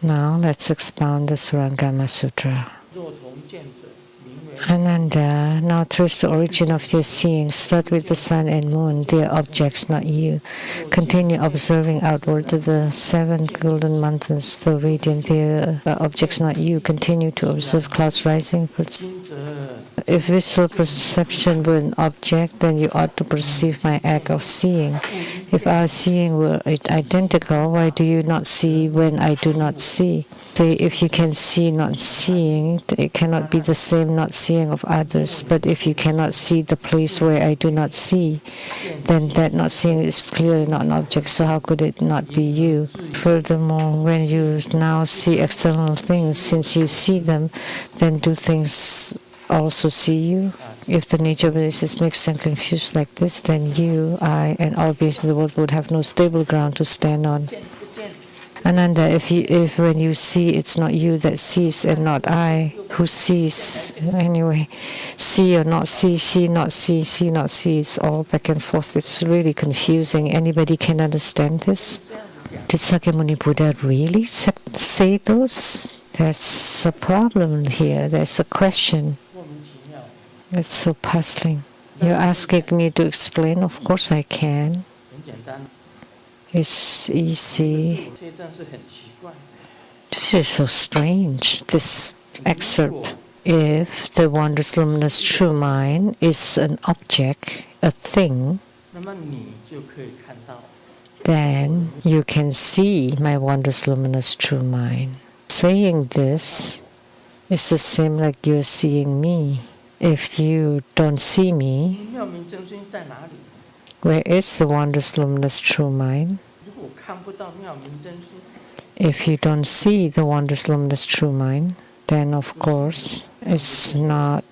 Now let's expound the Surangama Sutra. Ananda, now trace the origin of your seeing. Start with the sun and moon. They are objects, not you. Continue observing outward to the 7 golden mountains, the radiant. They are objects, not you. Continue to observe clouds rising. If visual perception were an object, then you ought to perceive my act of seeing. If our seeing were identical, why do you not see when I do not see? Say, if you can see not seeing, it cannot be the same not seeing of others. But if you cannot see the place where I do not see, then that not seeing is clearly not an object, so how could it not be you? Furthermore, when you now see external things, since you see them, then do things also see you? If the nature of this is mixed and confused like this, then you, I, and all beings in the world would have no stable ground to stand on. Ananda, if when you see, it's not you that sees and not I who sees. Anyway, see or not see, not see, not see, it's all back and forth. It's really confusing. Anybody can understand this? Did Sakyamuni Buddha really say those? That's a problem here. There's a question. It's so puzzling. You're asking me to explain? Of course I can. It's easy. This is so strange, this excerpt. If the wondrous luminous true mind is an object, a thing, then you can see my wondrous luminous true mind. Saying this is the same like you're seeing me. If you don't see me, where is the wondrous luminous true mind? If you don't see the wondrous luminous true mind, then of course it's not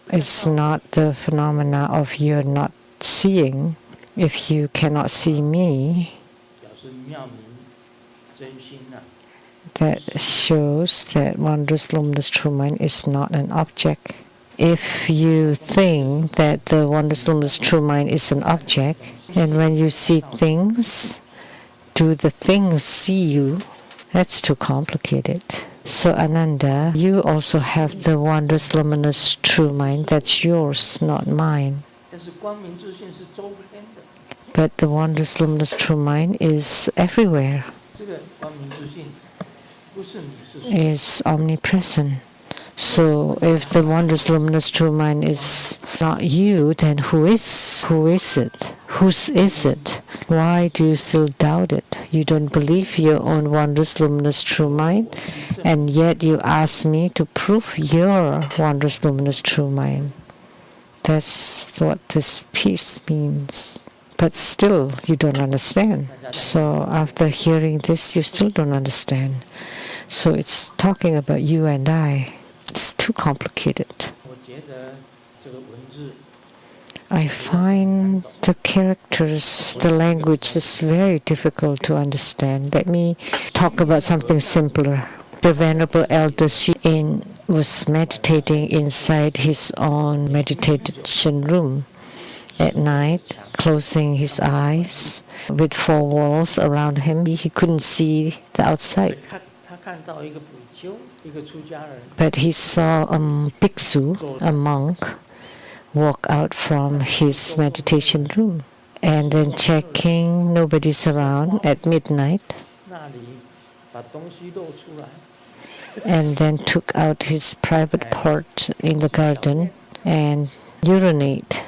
the phenomena of your not seeing. If you cannot see me, that shows that wondrous luminous true mind is not an object. If you think that the wondrous luminous true mind is an object, and when you see things, do the things see you? That's too complicated. So Ananda, you also have the wondrous luminous true mind. That's yours, not mine. But the wondrous luminous true mind is everywhere. Is omnipresent. So if the wondrous luminous true mind is not you, then who is it? Whose is it? Why do you still doubt it? You don't believe your own wondrous luminous true mind, and yet you ask me to prove your wondrous luminous true mind. That's what this piece means. But still, you don't understand. So after hearing this, you still don't understand. So it's talking about you and I. It's too complicated. I find the characters, the language is very difficult to understand. Let me talk about something simpler. The Venerable Elder Hsü was meditating inside his own meditation room at night, closing his eyes with 4 walls around him. He couldn't see the outside. But he saw a bhiksu, a monk, walk out from his meditation room, and then checking nobody's around at midnight, and then took out his private part in the garden and urinate,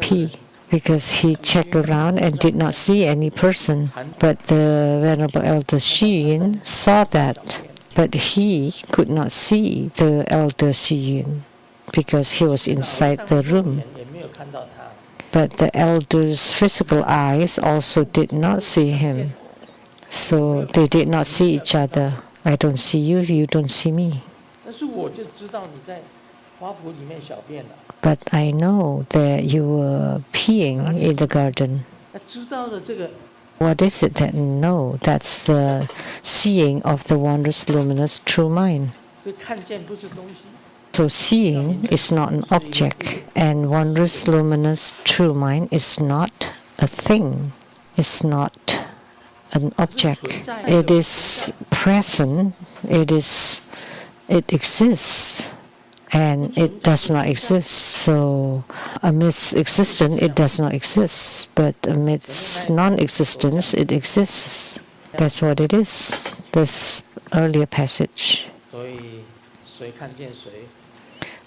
pee, because he checked around and did not see any person. But the Venerable Elder Hsü saw that. But he could not see the Elder Hsü because he was inside the room. But the elder's physical eyes also did not see him. So they did not see each other. I don't see you, you don't see me. But I know that you were peeing in the garden. What is it that no? That's the seeing of the wondrous luminous true mind. So seeing is not an object, and wondrous luminous true mind is not a thing. It's not an object. It is present. It exists, and it does not exist. So amidst existence, it does not exist. But amidst non-existence, it exists. That's what it is. This earlier passage.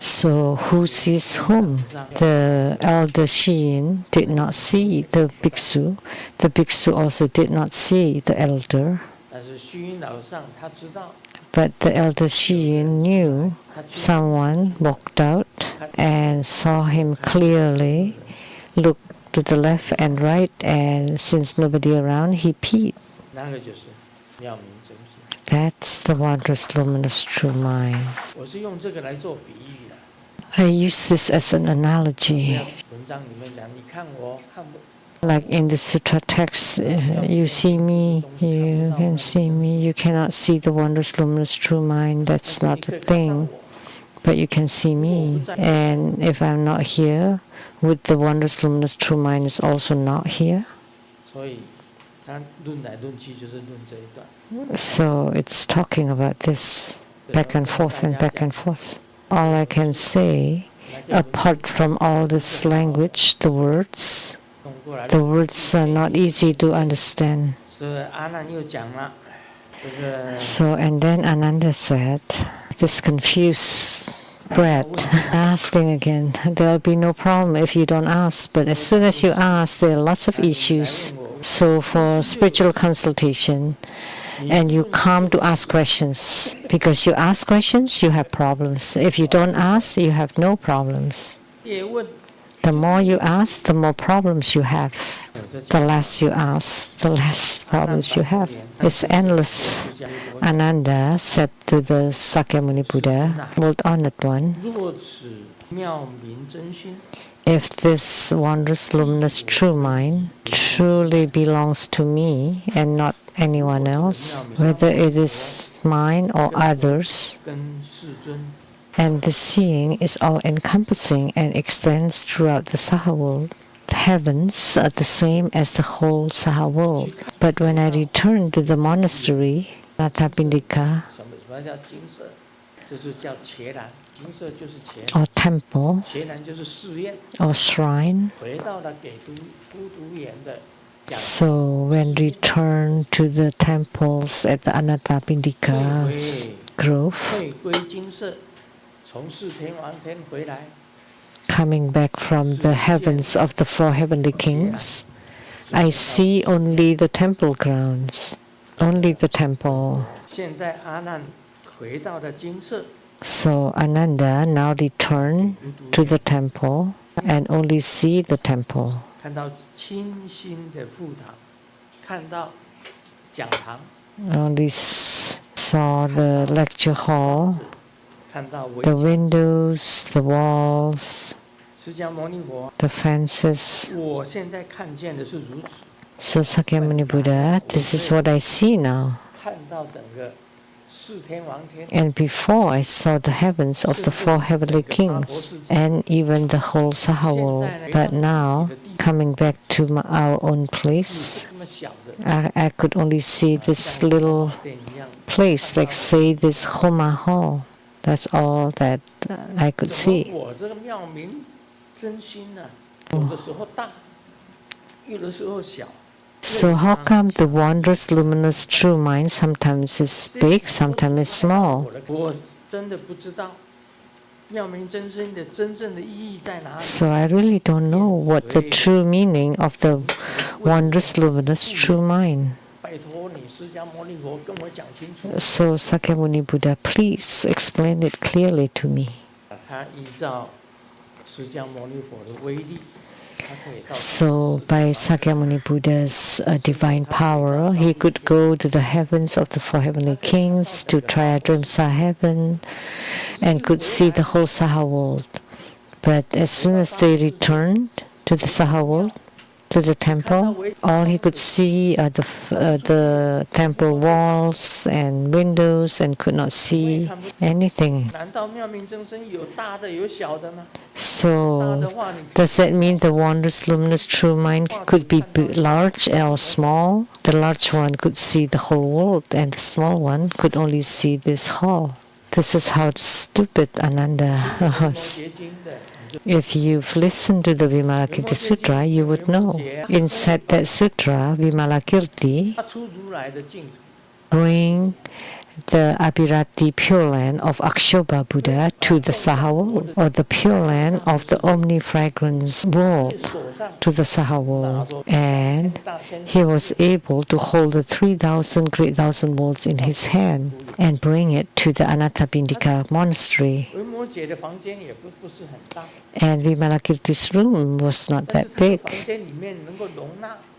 So who sees whom? The elder Yin did not see the bhiksu. The bhiksu also did not see the elder. But the elder Yin knew someone walked out and saw him clearly, looked to the left and right, and since nobody around, he peed. That's the wondrous luminous true mind. I use this as an analogy. Like in the Sutra Text, you see me, you can see me, you cannot see the wondrous luminous true mind. That's not a thing, but you can see me. And if I'm not here, would the wondrous luminous true mind is also not here? So it's talking about this back and forth and back and forth. All I can say, apart from all this language, the words are not easy to understand. So, and then Ananda said, this confused brat, asking again, there'll be no problem if you don't ask, but as soon as you ask, there are lots of issues. So for spiritual consultation, and you come to ask questions. Because you ask questions, you have problems. If you don't ask, you have no problems. The more you ask, the more problems you have. The less you ask, the less problems you have. It's endless. Ananda said to the Sakyamuni Buddha, Most Honored One, if this wondrous luminous true mind truly belongs to me and not anyone else, whether it is mine or others, and the seeing is all-encompassing and extends throughout the Saha world. The heavens are the same as the whole Saha world. But when I return to the monastery, Anathapindika, or temple, or shrine, so when return to the temples at the Anathapindika's grove, coming back from the heavens of the four heavenly kings, I see only the temple grounds, only the temple. So Ananda now returned to the temple and only see the temple. Only saw the lecture hall, the windows, the walls, the fences. So Sakyamuni Buddha, this is what I see now. And before I saw the heavens of the four heavenly kings and even the whole Saha world. But now, coming back to our own place, I could only see this little place, like say this Homa Hall. That's all that I could see. So how come the wondrous luminous true mind sometimes is big, sometimes is small? So I really don't know what the true meaning of the wondrous luminous true mind. So Sakyamuni Buddha, please explain it clearly to me. So by Sakyamuni Buddha's divine power, he could go to the heavens of the four heavenly kings, to Triyadrimsa heaven, and could see the whole Saha world. But as soon as they returned to the Saha world, to the temple, all he could see are the temple walls and windows, and could not see anything. So does that mean the wondrous luminous true mind could be large or small? the large one could see the whole world and the small one could only see this hall. This is how stupid Ananda was. If you've listened to the Vimalakirti Sutra, you would know. Inside that sutra, Vimalakirti bring the Abhirati Pure Land of Akshobha Buddha to the Saha world, or the Pure Land of the Omnifragrance world to the Saha world. And he was able to hold the 3,000 great thousand worlds in his hand and bring it to the Anathapindika monastery. And Vimalakirti's room was not that big,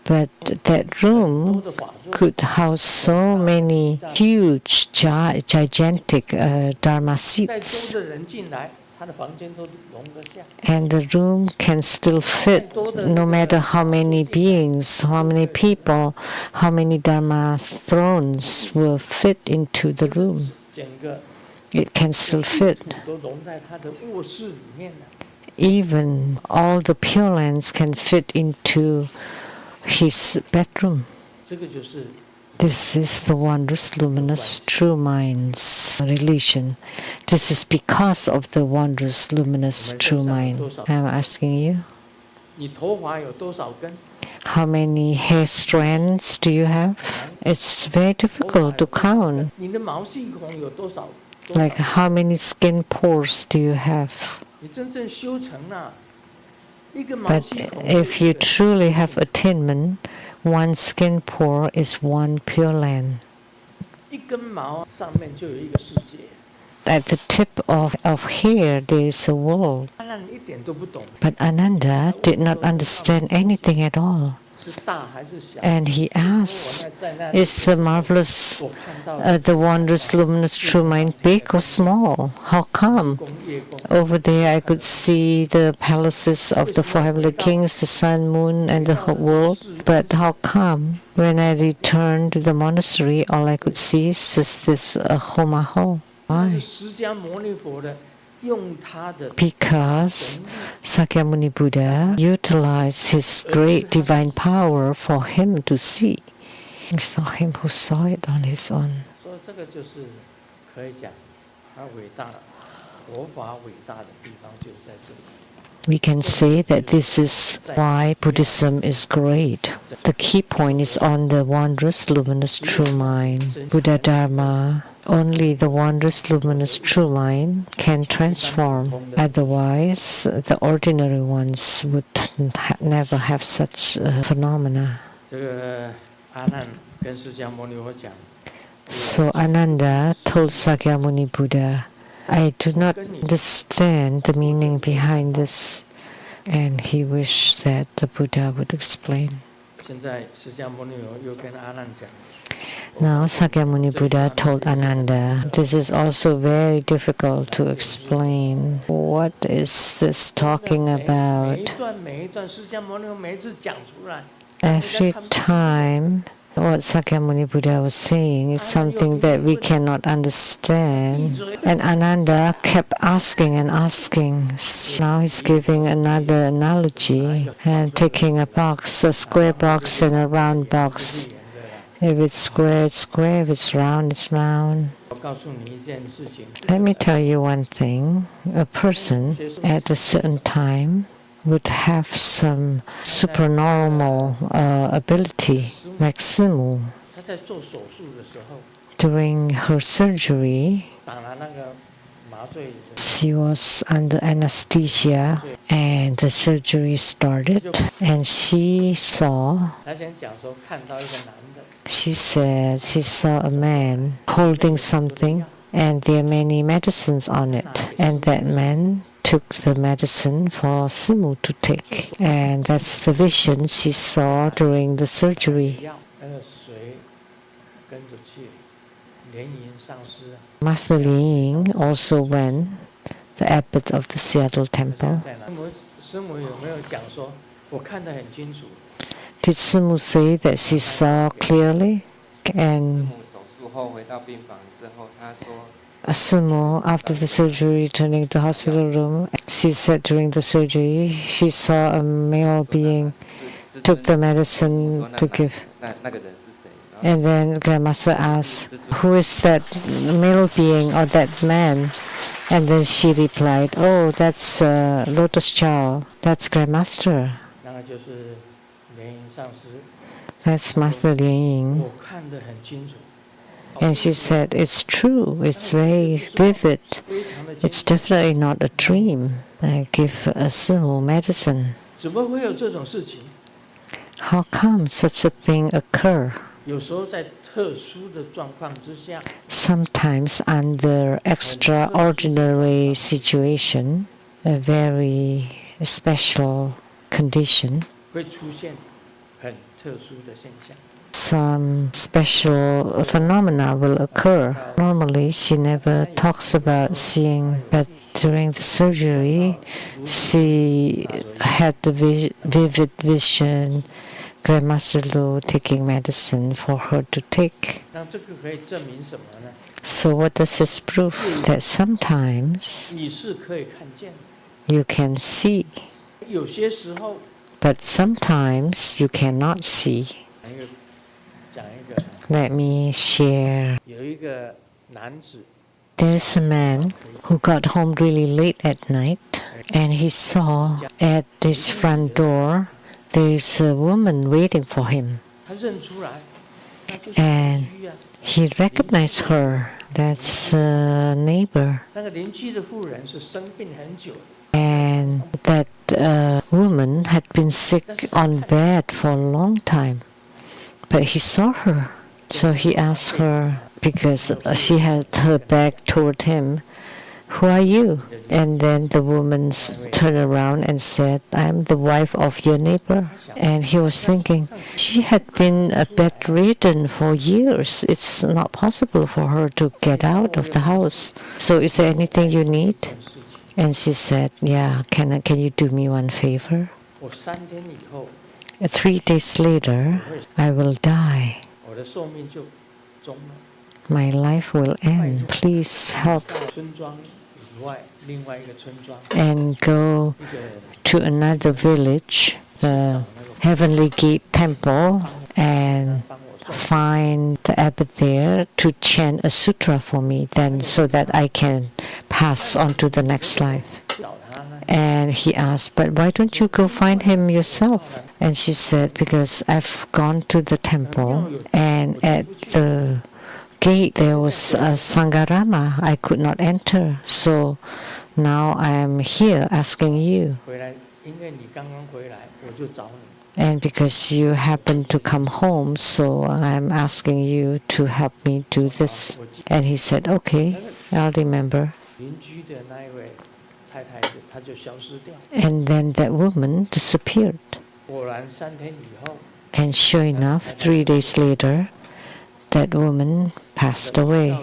but that room could house so many huge, gigantic Dharma seats. And the room can still fit, no matter how many beings, how many people, how many Dharma thrones will fit into the room. It can still fit. Even all the Pure Lands can fit into his bedroom. This is the wondrous, luminous, true mind's relation. This is because of the wondrous, luminous, true mind. I'm asking you, how many hair strands do you have? It's very difficult to count. Like how many skin pores do you have? But if you truly have attainment, one skin pore is one Pure Land. At the tip of hair, there is a world. But Ananda did not understand anything at all. And he asked, is the marvelous, the wondrous, luminous, true mind big or small? How come? Over there I could see the palaces of the four heavenly kings, the sun, moon, and the whole world. But how come when I returned to the monastery, all I could see is just this 𝘠𝘠𝘠𝘠? Why? Because Sakyamuni Buddha utilized his great divine power for him to see. It's not him who saw it on his own. We can say that this is why Buddhism is great. The key point is on the wondrous, luminous, true mind. Buddha Dharma, only the wondrous, luminous, true mind can transform. Otherwise, the ordinary ones would never have such phenomena. So Ananda told Sakyamuni Buddha, I do not understand the meaning behind this, and he wished that the Buddha would explain. Now Sakyamuni Buddha told Ananda, this is also very difficult to explain. What is this talking about? Every time what Sakyamuni Buddha was saying is something that we cannot understand. And Ananda kept asking and asking. Now he's giving another analogy and taking a box, a square box and a round box. If it's square, it's square. If it's round, it's round. Let me tell you one thing. A person at a certain time would have some supernormal ability, like 𝘰𝘠𝘠𝘦. During her surgery, she was under anesthesia and the surgery started, and she said she saw a man holding something and there are many medicines on it, and that man took the medicine for 𝘰𝘠𝘠 to take, and that's the vision she saw during the surgery. Master Lian Sheng also went, the abbot of the Seattle temple. Did 𝘰𝘠𝘠 say that she saw clearly? And 𝘰𝘠𝘠, after the surgery, returning to the hospital room, she said during the surgery she saw a male being took the medicine to give. And then Grandmaster asked, who is that male being or that man? And then she replied, oh, that's Lotus Chow. That's Grandmaster. That's Master Lian Ying. And she said, it's true. It's very vivid. It's definitely not a dream. I give a simple medicine. How come such a thing occur? Sometimes under extraordinary situation, a very special condition, some special phenomena will occur. Normally, she never talks about seeing, but during the surgery, she had the vivid vision, Grandmaster Lu taking medicine for her to take. So what does this prove? That sometimes you can see, but sometimes you cannot see. Let me share. There's a man who got home really late at night, and he saw at his front door there's a woman waiting for him. And he recognized her. That's a neighbor. And that woman had been sick on bed for a long time. But he saw her. So he asked her, because she had her back toward him, who are you? And then the woman turned around and said, I'm the wife of your neighbor. And he was thinking, she had been bedridden for years. It's not possible for her to get out of the house. So is there anything you need? And she said, yeah, can you do me one favor? 3 days later, I will die. My life will end. Please help. And go to another village, the Heavenly Gate Temple, and find the abbot there to chant a sutra for me, then so that I can pass on to the next life. And he asked, but why don't you go find him yourself? And she said, because I've gone to the temple, and at the gate there was a Surangama. I could not enter. So now I am here asking you. And because you happened to come home, so I'm asking you to help me do this. And he said, okay, I'll remember. And then that woman disappeared. And sure enough, 3 days later, that woman passed away.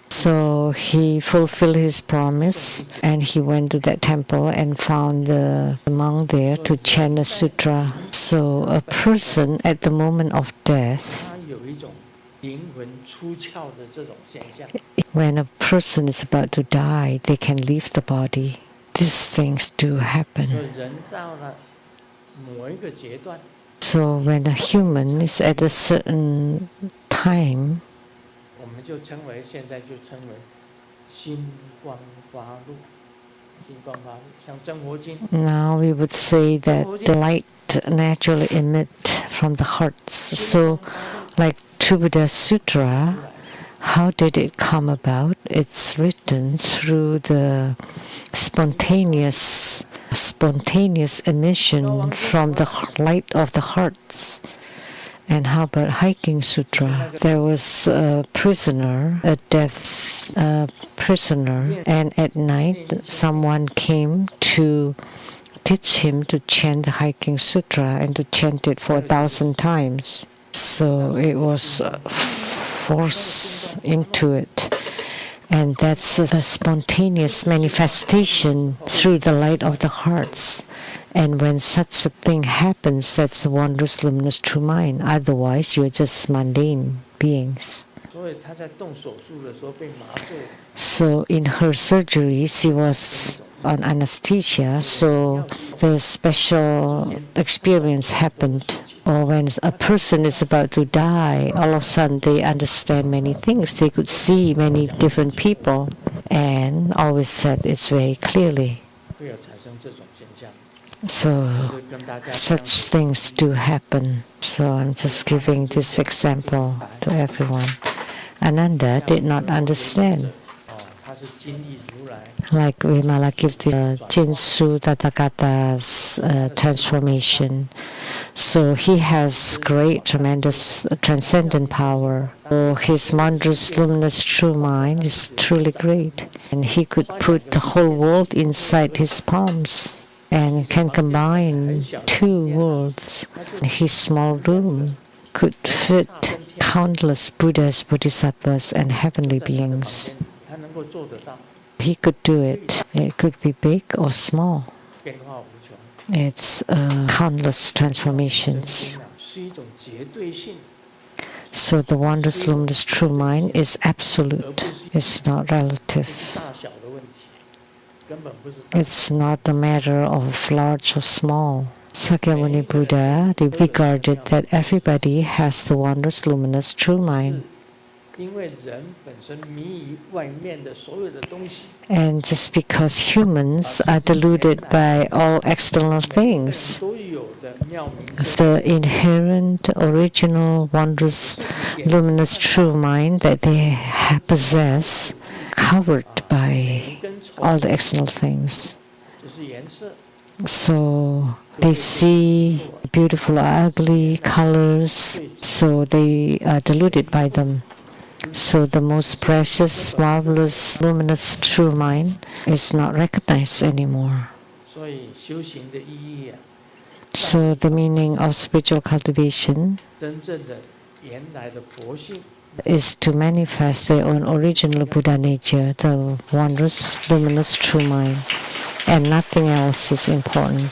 So he fulfilled his promise, and he went to that temple and found the monk there to chant a sutra. So a person at the moment of death, when a person is about to die, they can leave the body. These things do happen. So when a human is at a certain time, now we would say that the light naturally emits from the hearts. So like Sutra Sutra, how did it come about? It's written through the spontaneous emission from the light of the hearts. And how about Hiking Sutra? There was a prisoner, a death prisoner, and at night someone came to teach him to chant the Hiking Sutra and to chant it for 1,000 times. So it was forced into it. And that's a spontaneous manifestation through the light of the hearts. And when such a thing happens, that's the wondrous, luminous true mind. Otherwise, you're just mundane beings. So in her surgery, she was on anesthesia, so the special experience happened. Or when a person is about to die, all of a sudden they understand many things. They could see many different people and always said it very clearly. So such things do happen. So I'm just giving this example to everyone. Ananda did not understand. Like Vimalakirti, Jinsu Tathagata's transformation. So he has great, tremendous, transcendent power. So his wondrous, luminous, true mind is truly great. And he could put the whole world inside his palms and can combine two worlds. His small room could fit countless Buddhas, Bodhisattvas, and heavenly beings. He could do it. It could be big or small. It's countless transformations. So the wondrous, luminous, true mind is absolute. It's not relative. It's not a matter of large or small. Sakyamuni Buddha regarded that everybody has the wondrous, luminous, true mind. And just because humans are deluded by all external things, the inherent, original, wondrous, luminous, true mind that they possess, covered by all the external things. So they see beautiful or ugly colors, so they are deluded by them. So the most precious, marvelous, luminous, true mind is not recognized anymore. So the meaning of spiritual cultivation is to manifest their own original Buddha nature, the wondrous, luminous, true mind, and nothing else is important.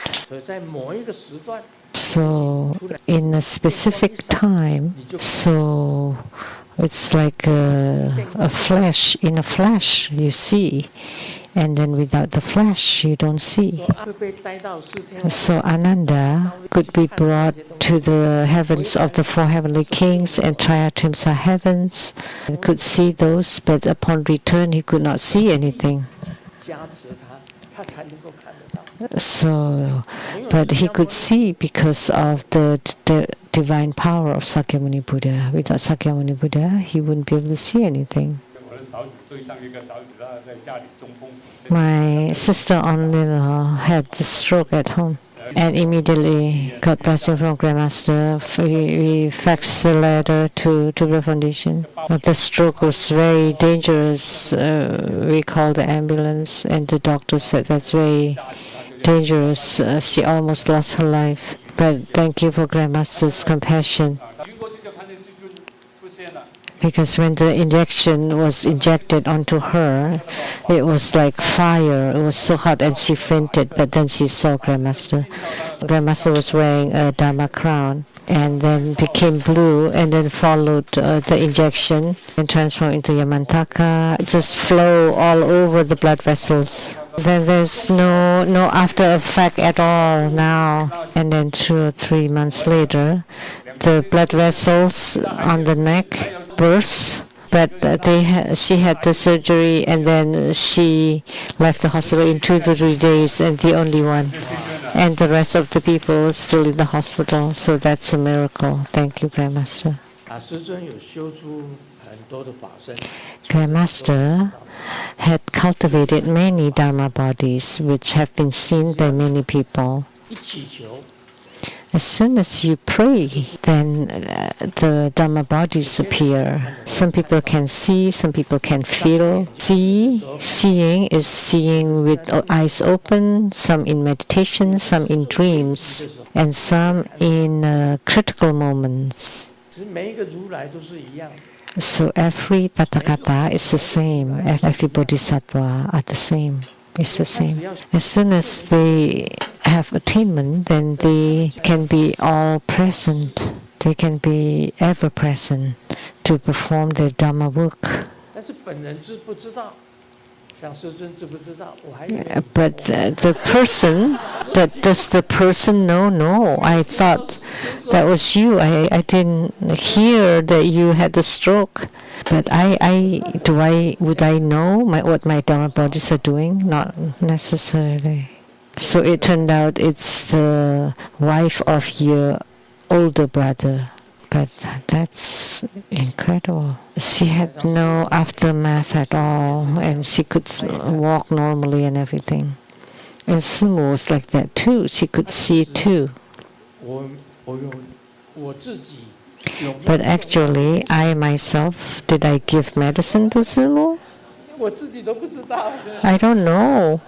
So in a specific time, so it's like a flash. In a flash, you see, and then without the flash, you don't see. So Ananda could be brought to the heavens of the four heavenly kings and Triatimsa heavens, and could see those, but upon return, he could not see anything. So, but he could see because of the divine power of Sakyamuni Buddha. Without Sakyamuni Buddha, he wouldn't be able to see anything. My sister-in-law had a stroke at home and immediately got blessing from Grandmaster. We faxed the letter to the foundation. But the stroke was very dangerous. We called the ambulance and the doctor said that's very dangerous. She almost lost her life. But thank you for Grandmaster's compassion. Because when the injection was injected onto her, it was like fire. It was so hot and she fainted, but then she saw Grandmaster. Grandmaster was wearing a Dharma crown and then became blue and then followed the injection and transformed into Yamantaka, just flow all over the blood vessels. Then there's no after effect at all now. And then 2 or 3 months later, the blood vessels on the neck burst, but she had the surgery and then she left the hospital in 2 to 3 days, and the only one. And the rest of the people are still in the hospital, so that's a miracle. Thank you, Grandmaster. Grandmaster had cultivated many Dharma bodies which have been seen by many people. As soon as you pray, then the Dharma bodies appear. Some people can see, some people can feel. Seeing is seeing with eyes open, some in meditation, some in dreams, and some in critical moments. So every Tathagata is the same, every Bodhisattva are the same. It's the same. As soon as they have attainment, then they can be all present. They can be ever present to perform their Dhamma work. But the person, does the person know? No, I thought that was you. I didn't hear that you had the stroke. But would I know what my Dharma bodies are doing? Not necessarily. So it turned out it's the wife of your older brother. But that's incredible. She had no aftermath at all, and she could walk normally and everything. And 𝘰𝘰 was like that too. She could see too. But actually, I myself, did I give medicine to 𝘰𝘰? I don't know.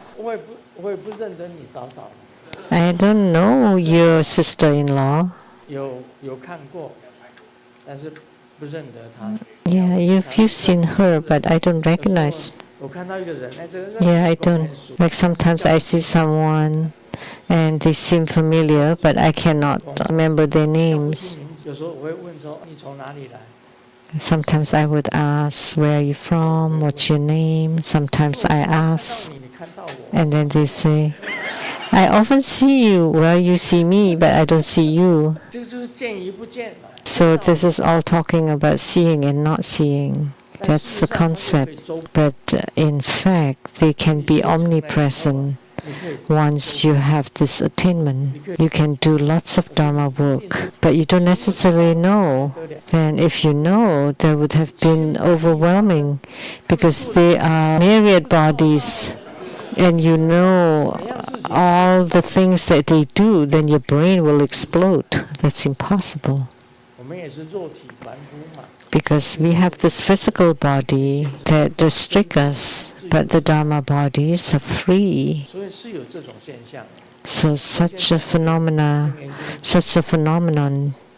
I don't know your sister-in-law. Yeah, you've seen her, but I don't recognize. Yeah, I don't. Like sometimes I see someone and they seem familiar, but I cannot remember their names. Sometimes I would ask, where are you from? What's your name? Sometimes I ask, and then they say, I often see you. Well, you see me, but I don't see you. So this is all talking about seeing and not seeing. That's the concept. But in fact, they can be omnipresent. Once you have this attainment, you can do lots of Dharma work, but you don't necessarily know. Then if you know, that would have been overwhelming, because they are myriad bodies, and you know all the things that they do, then your brain will explode. That's impossible. Because we have this physical body that restricts us, but the Dharma bodies are free. So such a phenomenon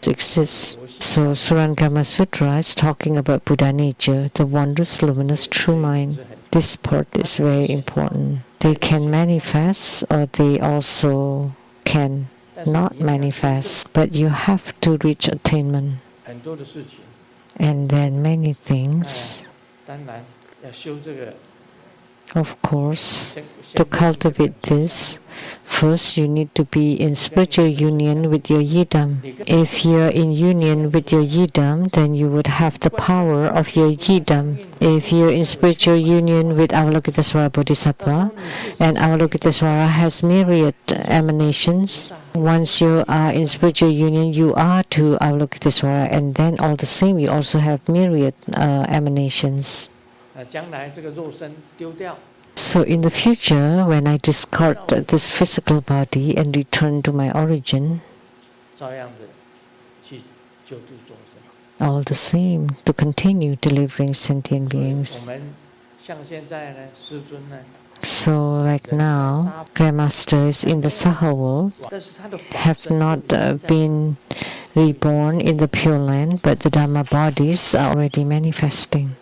exists. So Surangama Sutra is talking about Buddha nature, the wondrous, luminous, true mind. This part is very important. They can manifest, or they also can not manifest, but you have to reach attainment. And then many things, of course, to cultivate this, first you need to be in spiritual union with your 𝘰𝘠𝘦. If you're in union with your 𝘰𝘠𝘦, then you would have the power of your 𝘰𝘠𝘦. If you're in spiritual union with 𝘮𝘰𝘮𝘀 Bodhisattva, and 𝘮𝘰𝘮𝘀 has myriad emanations, once you are in spiritual union, you are to 𝘮𝘰𝘮𝘀, and then all the same, you also have myriad emanations. So in the future, when I discard this physical body and return to my origin, all the same, to continue delivering sentient beings. So like now, grandmasters in the Saha world have not been reborn in the Pure Land, but the Dharma bodies are already manifesting.